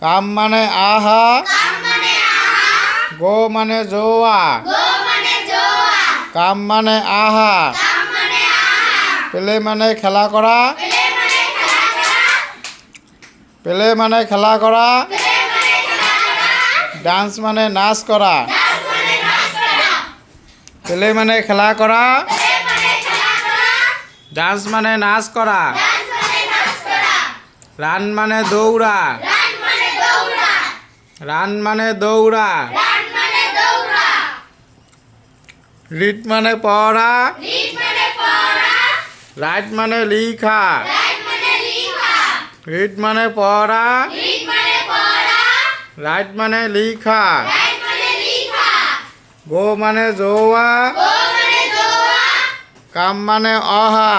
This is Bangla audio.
কাম মানে আহা, গো মানে জোয়া, কাম মানে আহা, প্লে মানে খেলা করা, প্লে মানে খেলা করা, ডান্স মানে নাচ করা, প্লে মানে খেলা করা, ডান্স মানে নাচ করা, রান মানে দৌড়া, রান মানে দৌড়া, রিড মানে পড়া, রাইট মানে লিখা, রিড মানে পড়া, রাইট মানে লিখা, গো মানে জোয়া, কাম মানে অহা।